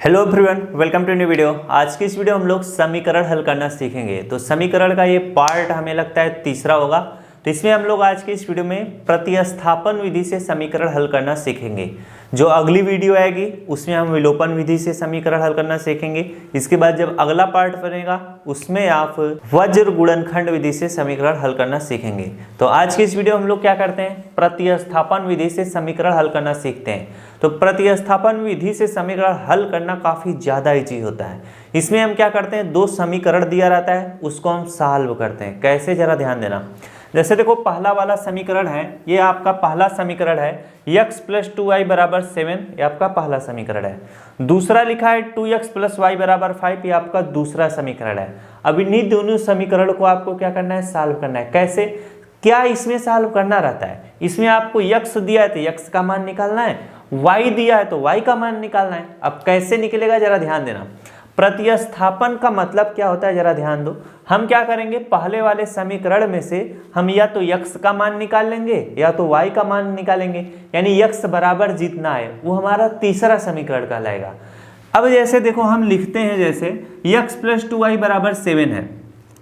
Hello everyone, welcome to new video. आज की इस वीडियो हम लोग समीकरण हल करना सीखेंगे। तो समीकरण का ये पार्ट हमें लगता है तीसरा होगा। तो इसमें हम लोग आज की इस वीडियो में प्रतिस्थापन विधि से समीकरण हल करना सीखेंगे। जो अगली वीडियो आएगी उसमें हम विलोपन विधि से समीकरण हल करना सीखेंगे। इसके बाद जब अगला पार्ट बनेगा उसमें आप वज्र गुणनखंड विधि से समीकरण हल करना सीखेंगे। तो आज की इस वीडियो हम लोग क्या करते हैं, प्रतिस्थापन विधि से समीकरण हल करना सीखते हैं। तो प्रतिस्थापन विधि से समीकरण हल करना काफ़ी ज़्यादा इजी होता है। इसमें हम क्या करते हैं, दो समीकरण दिया रहता है, उसको हम सॉल्व करते हैं। कैसे, जरा ध्यान देना। जैसे देखो, पहला वाला समीकरण है, ये आपका पहला समीकरण है, x + 2y = 7, ये आपका पहला समीकरण है। दूसरा लिखा है 2x + y = 5, ये आपका दूसरा समीकरण है। अब इन्हीं दोनों समीकरण को आपको क्या करना है, सॉल्व करना है। कैसे, क्या इसमें सॉल्व करना रहता है, इसमें आपको x दिया है तो x का मान निकालना है, y दिया है तो y का मान निकालना है। अब कैसे निकलेगा, जरा ध्यान देना। प्रतिस्थापन का मतलब क्या होता है, जरा ध्यान दो। हम क्या करेंगे, पहले वाले समीकरण में से हम या तो x का मान निकाल लेंगे या तो y का मान निकालेंगे, यानी x बराबर जितना है वो हमारा तीसरा समीकरण कहलाएगा। अब जैसे देखो, हम लिखते हैं जैसे x + 2y = 7 है।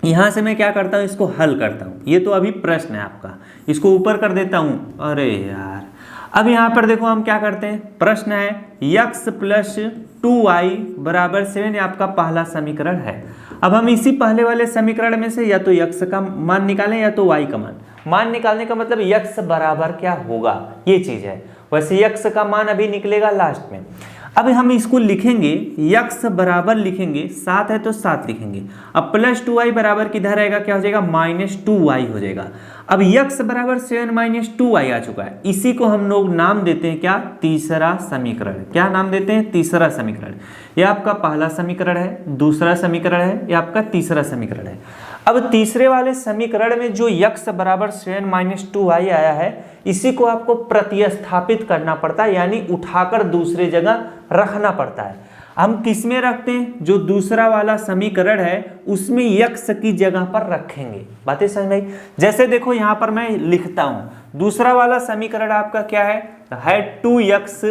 यहाँ से मैं क्या करता हूँ, इसको हल करता हूँ। ये तो अभी प्रश्न है आपका, इसको ऊपर कर देता हूँ। अरे यार, अब यहाँ पर देखो हम क्या करते हैं, प्रश्न है x + 2y = 7, ये आपका पहला समीकरण है। अब हम इसी पहले वाले समीकरण में से या तो x का मान निकालें या तो y का मान निकालने का मतलब x बराबर क्या होगा, ये चीज़ है। वैसे x का मान अभी निकलेगा लास्ट में। अब हम इसको लिखेंगे, x बराबर लिखेंगे, 7 है तो 7 लिखेंगे। अब + 2y बराबर किधर आएगा, क्या हो जाएगा, -2y हो जाएगा। अब x बराबर 7 - 2y आ चुका है। इसी को हम लोग नाम देते हैं क्या, तीसरा समीकरण। क्या नाम देते हैं, तीसरा समीकरण। यह आपका पहला समीकरण है, दूसरा समीकरण है, यह आपका तीसरा समीकरण है। अब तीसरे वाले समीकरण में जो x बराबर 7 - 2y आया है, इसी को आपको प्रतिस्थापित करना पड़ता है, यानी उठाकर दूसरे जगह रखना पड़ता है। हम किस में रखते हैं, जो दूसरा वाला समीकरण है उसमें x की जगह पर रखेंगे। बातें समझ में आई। जैसे देखो, यहाँ पर मैं लिखता हूँ, दूसरा वाला समीकरण आपका क्या है 2x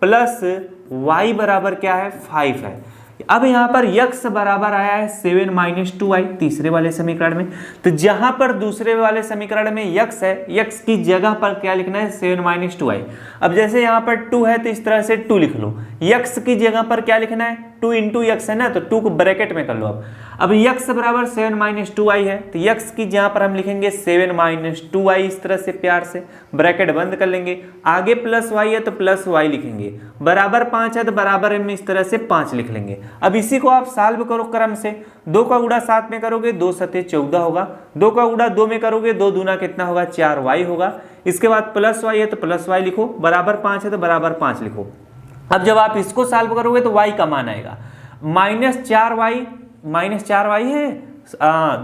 + y बराबर क्या है, 5 है। अब यहाँ पर x बराबर आया है 7 - 2y तीसरे वाले समीकरण में। तो जहां पर दूसरे वाले समीकरण में x है, x की जगह पर क्या लिखना है, 7 - 2y। अब जैसे यहाँ पर 2 है तो इस तरह से 2 लिख लो। x की जगह पर क्या लिखना है, 2 × x है ना, तो 2 को ब्रैकेट में कर लो। अब x बराबर 7 - 2y है, तो x की जगह पर हम लिखेंगे 7 - 2y, इस तरह से प्यार से ब्रैकेट बंद कर लेंगे। आगे +y है तो +y लिखेंगे, बराबर 5 है तो बराबर में इस तरह से 5 लिख लेंगे। अब इसी को आप सॉल्व करो क्रम से। 2 का गुणा 7 में करोगे 2 × 7 = 14 होगा। 2 का गुणा 2 में करोगे 2 दूना कितना होगा, 4y होगा। इसके बाद +y है तो +y लिखो, बराबर 5 है तो बराबर 5 लिखो। अब जब आप इसको सॉल्व करोगे तो y का मान आएगा -4y है,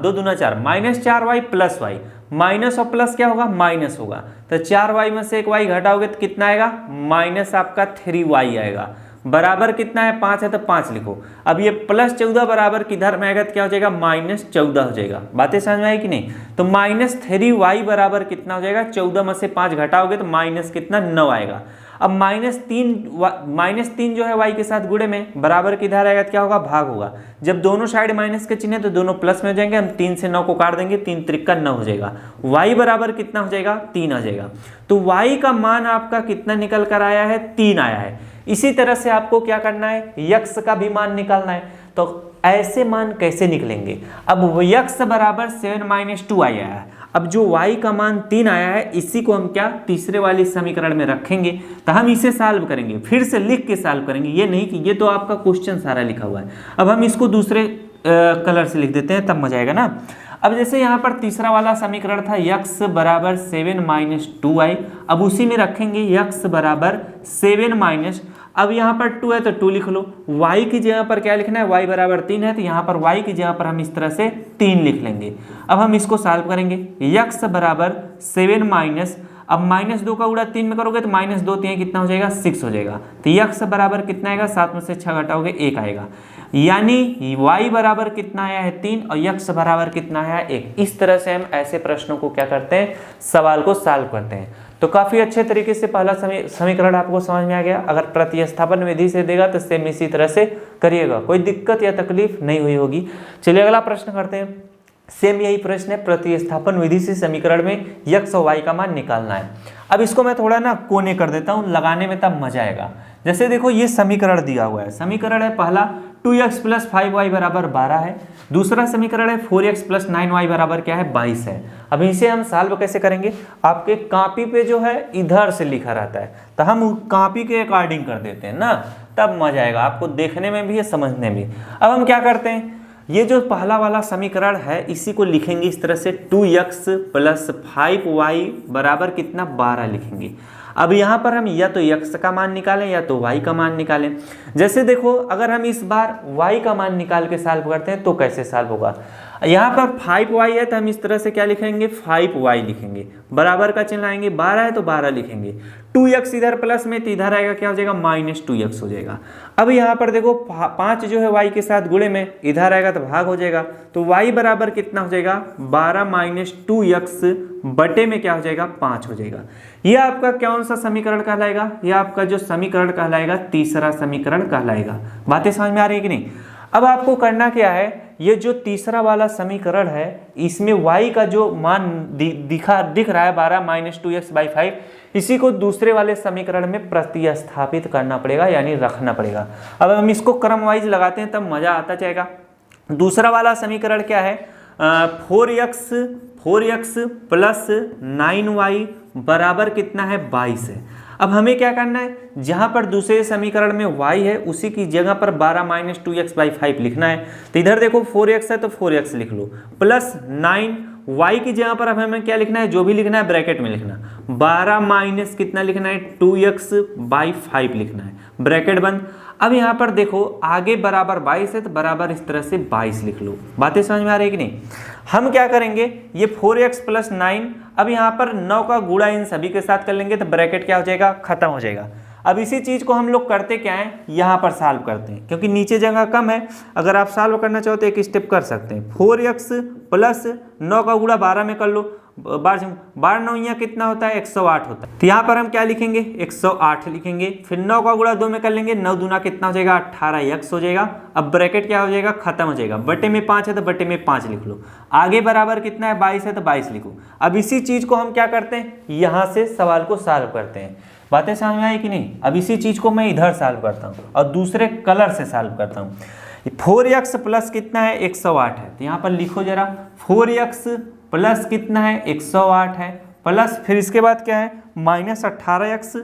2 दूना 4, -4y + y, माइनस और प्लस क्या होगा, माइनस होगा। तो 4y में से एक y घटाओगे तो कितना आएगा, माइनस आपका 3y आएगा। बराबर कितना है, 5 है तो 5 लिखो। अब ये +14 बराबर किधर में आएगा तो क्या हो जाएगा, -14 हो जाएगा। बातें समझ में आई कि नहीं। तो -3y बराबर कितना हो जाएगा, 14 में से 5 घटाओगे तो माइनस कितना, 9 आएगा। अब -3 जो है y के साथ गुणे में, बराबर किधर आएगा तो क्या होगा, भाग होगा। जब दोनों साइड माइनस के चिन्ह है तो दोनों प्लस में हो जाएंगे। हम 3 से 9 को काट देंगे, 3 × 9 हो जाएगा। y बराबर कितना हो जाएगा, 3 आ जाएगा। तो y का मान आपका कितना निकल कर आया है, 3 आया है। इसी तरह से आपको क्या करना है, x का भी मान निकालना है। तो ऐसे मान कैसे निकलेंगे, अब x बराबर 7 - 2y आया है। अब जो y का मान 3 आया है, इसी को हम क्या, तीसरे वाले समीकरण में रखेंगे। तो हम इसे सॉल्व करेंगे, फिर से लिख के सॉल्व करेंगे, ये नहीं कि ये तो आपका क्वेश्चन सारा लिखा हुआ है। अब हम इसको दूसरे कलर से लिख देते हैं, तब मजा आएगा ना। अब जैसे यहाँ पर तीसरा वाला समीकरण था x बराबर 7 - 2y, अब उसी में रखेंगे x बराबर 7 अब यहाँ पर 2 है तो 2 लिख लो। y की जगह पर क्या लिखना है, y बराबर 3 है तो यहाँ पर y की जगह पर हम इस तरह से 3 लिख लेंगे। अब हम इसको सॉल्व करेंगे, x बराबर 7 अब -2 का गुणा 3 में करोगे तो -2 3 कितना हो जाएगा, 6 हो जाएगा। तो x बराबर कितना आएगा, 7 में से 6 घटाओगे 1 आएगा। यानी y बराबर कितना आया है, 3, और x बराबर कितना आया है, 1। इस तरह से हम ऐसे प्रश्नों को क्या करते हैं, सवाल को सॉल्व करते हैं। तो काफ़ी अच्छे तरीके से पहला समीकरण आपको समझ में आ गया। अगर प्रतिस्थापन विधि से देगा तो सेम इसी तरह से करिएगा, कोई दिक्कत या तकलीफ नहीं हुई होगी। चलिए अगला प्रश्न करते हैं। सेम यही प्रश्न है, प्रतिस्थापन विधि से समीकरण में x और y का मान निकालना है। अब इसको मैं थोड़ा ना कोने कर देता हूँ, लगाने में तब मजा आएगा। जैसे देखो ये समीकरण दिया हुआ है, समीकरण है पहला 2x + 5y = 12 है। दूसरा समीकरण है 4x + 9y = क्या है, 22 है। अब इसे हम सॉल्व कैसे करेंगे, आपके कॉपी पे जो है इधर से लिखा रहता है, तो हम कॉपी के अकॉर्डिंग कर देते हैं ना, तब मजा आएगा आपको देखने में भी, समझने में भी। अब हम क्या करते हैं, ये जो पहला वाला समीकरण है इसी को लिखेंगे इस तरह से 2x + 5y = कितना, 12 लिखेंगे। अब यहाँ पर हम या तो x का मान निकालें या तो y का मान निकालें। जैसे देखो अगर हम इस बार y का मान निकाल के सॉल्व करते हैं तो कैसे सॉल्व होगा, यहाँ पर 5y है तो हम इस तरह से क्या लिखेंगे, 5y लिखेंगे, बराबर का चिन्ह लाएंगे, 12 है तो 12 लिखेंगे, 2x इधर प्लस में तो इधर आएगा क्या हो जाएगा, -2x हो जाएगा। अब यहाँ पर देखो 5 जो है y के साथ गुणे में, इधर आएगा तो भाग हो जाएगा, तो y बराबर कितना हो जाएगा, 12 - 2x बटे में क्या हो जाएगा, 5 हो जाएगा। यह आपका कौन सा समीकरण कहलाएगा, यह आपका जो समीकरण कहलाएगा तीसरा समीकरण कहलाएगा। बातें समझ में आ रही है कि नहीं। अब आपको करना क्या है, ये जो तीसरा वाला समीकरण है इसमें y का जो मान दिख रहा है 12 - 2x/5, इसी को दूसरे वाले समीकरण में प्रतिस्थापित करना पड़ेगा, यानी रखना पड़ेगा। अब हम इसको क्रम वाइज लगाते हैं तब मजा आता जाएगा। दूसरा वाला समीकरण क्या है, 4x + 9y = कितना है, 22 है। अब हमें क्या करना है, जहां पर दूसरे समीकरण में y है उसी की जगह पर 12 - 2x/5 लिखना है। तो इधर देखो 4x है तो 4x लिख लो, प्लस 9y की जगह पर अब हमें क्या लिखना है, जो भी लिखना है ब्रैकेट में लिखना, 12 माइनस कितना लिखना है, 2x/5 लिखना है, ब्रैकेट बंद। अब यहाँ पर देखो आगे बराबर 22 है तो बराबर इस तरह से 22 लिख लो। बातें समझ में आ रही है कि नहीं। हम क्या करेंगे, ये 4x + 9, अब यहाँ पर 9 का गुणा इन सभी के साथ कर लेंगे तो ब्रैकेट क्या हो जाएगा, खत्म हो जाएगा। अब इसी चीज को हम लोग करते क्या है, यहाँ पर सॉल्व करते हैं, क्योंकि नीचे जगह कम है। अगर आप सॉल्व करना चाहो तो एक स्टेप कर सकते हैं, 4x + 9 का गुणा 12 में कर लो, 12 9 कितना होता है, 108 होता है। तो यहाँ पर हम क्या लिखेंगे, 108 लिखेंगे, फिर 9 का गुणा 2 में कर लेंगे, 9 दूना कितना हो जाएगा, 18x हो जाएगा। अब ब्रैकेट क्या हो जाएगा, खत्म हो जाएगा, बटे में 5 है तो बटे में 5 लिख लो, आगे बराबर कितना है, 22 है तो 22 लिखो। अब इसी चीज को हम क्या करते हैं, यहाँ से सवाल को सॉल्व करते हैं। बातें समझ में आई कि नहीं। अब इसी चीज को मैं इधर सॉल्व करता हूँ और दूसरे कलर से सॉल्व करता हूँ। 4x प्लस कितना है, 108 है, तो यहाँ पर लिखो जरा, 4x प्लस कितना है, 108 है, प्लस फिर इसके बाद क्या है, -18x,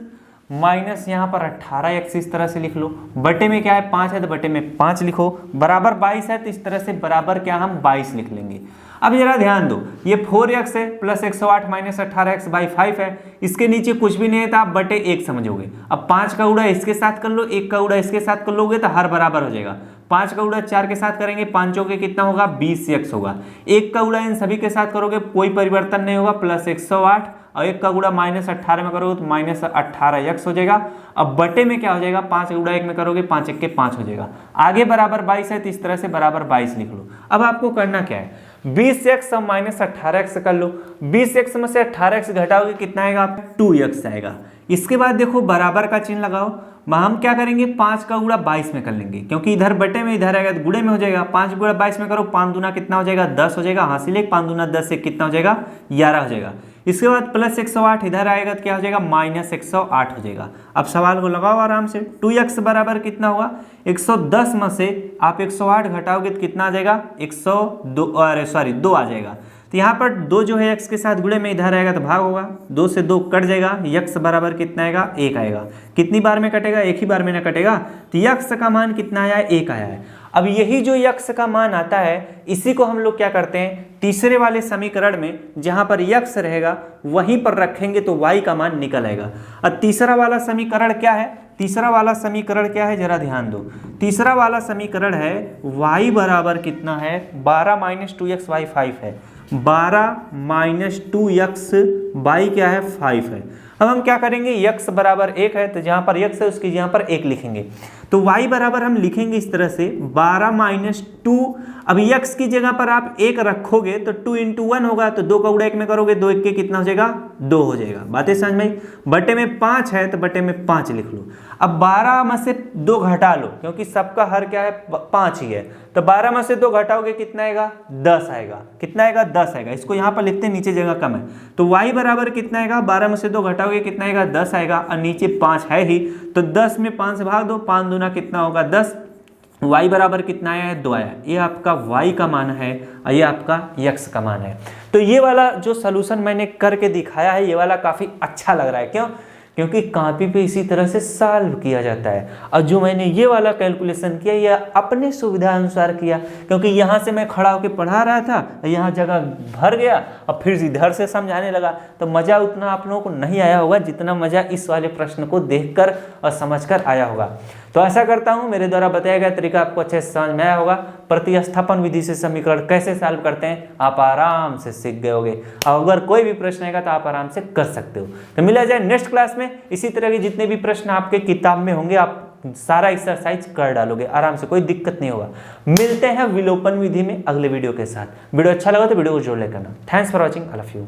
माइनस यहाँ पर 18x इस तरह से लिख लो, बटे में क्या है, 5 है तो बटे में 5 लिखो, बराबर 22 है तो इस तरह से बराबर क्या हम 22 लिख लेंगे। अब जरा ध्यान दो, ये 4x है प्लस 108 माइनस 18x/5 है, इसके नीचे कुछ भी नहीं है तो आप बटे 1 समझोगे। अब 5 का गुणा इसके साथ कर लो, 1 का गुणा इसके साथ कर लोगे तो हर बराबर हो जाएगा। 5 का गुणा 4 के साथ करेंगे, 5 चौके कितना होगा, 20x होगा। 1 का गुणा इन सभी के साथ करोगे कोई परिवर्तन नहीं होगा, प्लस 108, और 1 का गुणा -18 में करोगे तो -18x हो जाएगा। अब बटे में क्या हो जाएगा, 5 का गुणा 1 में करोगे 5 1 के 5 हो जाएगा, आगे बराबर 22 है तो इस तरह से बराबर 22 लिख लो। अब आपको करना क्या है, 20x और -18x कर लो, 20x में से 18x घटाओगे कितना आएगा, 2x आएगा। इसके बाद देखो बराबर का चिन्ह लगाओ, हम क्या करेंगे, 5 का गुणा 22 में कर लेंगे, क्योंकि इधर बटे में इधर आएगा तो गुणे में हो जाएगा। 5 गुणा 22 में करो, 5 दूना कितना हो जाएगा, 10 हो जाएगा, हासिल 1, 5 दूना 10 से कितना हो जाएगा, 11 हो जाएगा। इसके बाद प्लस 108 इधर आएगा तो क्या हो जाएगा, -108 हो जाएगा। अब सवाल को लगाओ आराम से, 2x बराबर कितना होगा, 110 में से आप 108 घटाओगे तो कितना आ जाएगा, 2 आ जाएगा। तो यहाँ पर 2 जो है x के साथ गुणे में इधर आएगा तो भाग होगा, 2 से 2 कट जाएगा, x बराबर कितना आएगा, 1 आएगा। कितनी बार में कटेगा, एक ही बार में ना कटेगा, तो x का मान कितना आया है, 1 आया है। अब यही जो x का मान आता है इसी को हम लोग क्या करते हैं, तीसरे वाले समीकरण में जहां पर x रहेगा वहीं पर रखेंगे तो y का मान निकल आएगा। अब तीसरा वाला समीकरण क्या है, तीसरा वाला समीकरण क्या है, जरा ध्यान दो। तीसरा वाला समीकरण है y बराबर कितना है, 12 - 2x/5 है, 12 - 2x/, क्या है, 5 है। अब हम क्या करेंगे, x बराबर 1 है तो जहाँ पर x है उसकी यहाँ पर 1 लिखेंगे। तो y बराबर हम लिखेंगे इस तरह से 12 माइनस 2। अब x की जगह पर आप 1 रखोगे तो 2 इंटू 1 होगा, तो 2 का गुणा 1 में करोगे 2 1 के कितना हो जाएगा, 2 हो जाएगा। बातें समझ में आई। बटे में 5 है तो बटे में 5 लिख लो। अब 12 में से 2 घटा लो क्योंकि सबका हर क्या है, 5 ही है, तो 12 में से 2 घटाओगे कितना आएगा, 10 आएगा। कितना आएगा, 10 आएगा। इसको यहाँ पर लिखते हैं, नीचे जगह कम है, तो y बराबर कितना आएगा, 12 में से 2 घटाओगे कितना आएगा, 10 आएगा। और नीचे 5 है ही, तो 10 में 5 से भाग दो, 5 दूना कितना होगा 10। y बराबर कितना आया है, 2 आया। ये आपका y का मान है और ये आपका x का मान है। तो ये वाला जो सलूशन मैंने करके दिखाया है, ये वाला काफ़ी अच्छा लग रहा है। क्यों? क्योंकि कॉपी पे इसी तरह से सॉल्व किया जाता है। और जो मैंने ये वाला कैलकुलेशन किया, यह अपने सुविधा अनुसार किया, क्योंकि यहाँ से मैं खड़ा होकर पढ़ा रहा था, यहाँ जगह भर गया और फिर इधर से समझाने लगा, तो मज़ा उतना आप लोगों को नहीं आया होगा जितना मज़ा इस वाले प्रश्न को देखकर और समझकर आया होगा। तो ऐसा करता हूँ मेरे द्वारा बताया गया तरीका आपको अच्छे से समझ में आया होगा। प्रतिस्थापन विधि से समीकरण कैसे सॉल्व करते हैं आप आराम से सीख गए होगे। और अगर कोई भी प्रश्न आएगा तो आप आराम से कर सकते हो। तो मिला जाए नेक्स्ट क्लास में, इसी तरह के जितने भी प्रश्न आपके किताब में होंगे आप सारा एक्सरसाइज कर डालोगे आराम से, कोई दिक्कत नहीं होगा। मिलते हैं विलोपन विधि में अगले वीडियो के साथ। वीडियो अच्छा लगा तो वीडियो को जोड़ ले करना। Thanks for watching, I love you.